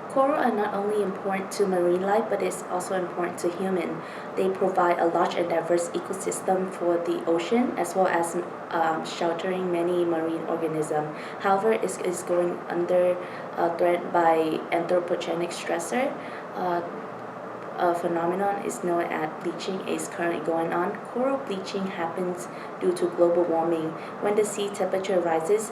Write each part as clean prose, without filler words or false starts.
Coral are not only important to marine life, but it's also important to human. They provide a large and diverse ecosystem for the ocean, as well as sheltering many marine organisms. However, it is going under threat by anthropogenic stressor. Uh, a phenomenon is known as bleaching is currently going on. Coral bleaching happens due to global warming. When the sea temperature rises,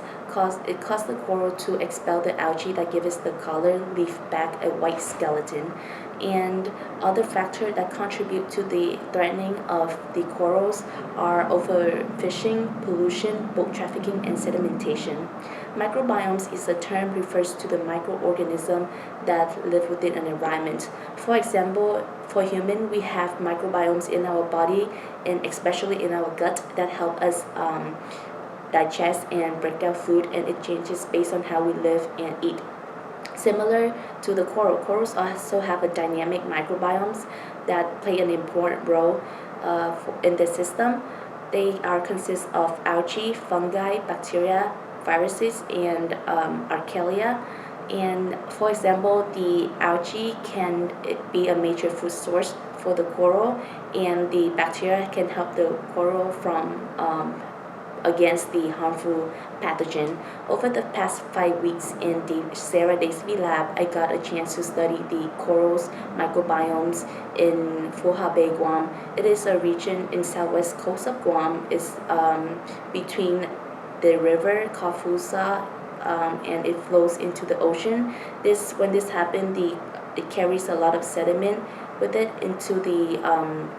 it causes the coral to expel the algae that gives the color, leaf back a white skeleton. And other factors that contribute to the threatening of the corals are overfishing, pollution, boat trafficking, and sedimentation. Microbiomes is a term refers to the microorganism that live within an environment. For example, for human, we have microbiomes in our body and especially in our gut that help us digest and break down food, and it changes based on how we live and eat. Similar to the coral, corals also have a dynamic microbiomes that play an important role in the system. They are consist of algae, fungi, bacteria, viruses, and archaea. And for example, the algae can be a major food source for the coral, and the bacteria can help the coral from against the harmful pathogen. Over the past 5 weeks in the Sarah Daisby lab, I got a chance to study the corals microbiomes in Foha Bay, Guam. It is a region in southwest coast of Guam. It's between the river Kafusa, and it flows into the ocean. When this happened, it carries a lot of sediment with it into the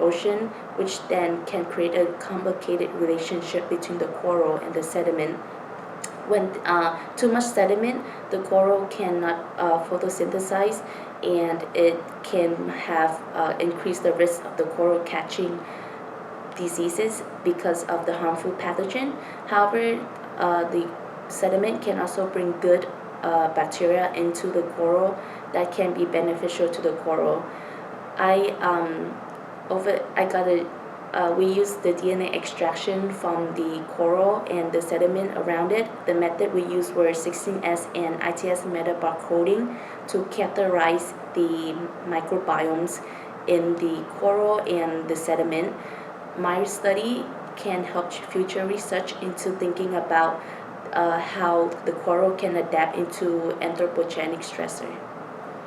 ocean, which then can create a complicated relationship between the coral and the sediment. When too much sediment, the coral cannot photosynthesize, and it can have increased the risk of the coral catching diseases because of the harmful pathogen. However, the sediment can also bring good bacteria into the coral that can be beneficial to the coral. We use the DNA extraction from the coral and the sediment around it. The method we used were 16S and ITS metabarcoding to characterize the microbiomes in the coral and the sediment. My study can help future research into thinking about how the coral can adapt into anthropogenic stressor.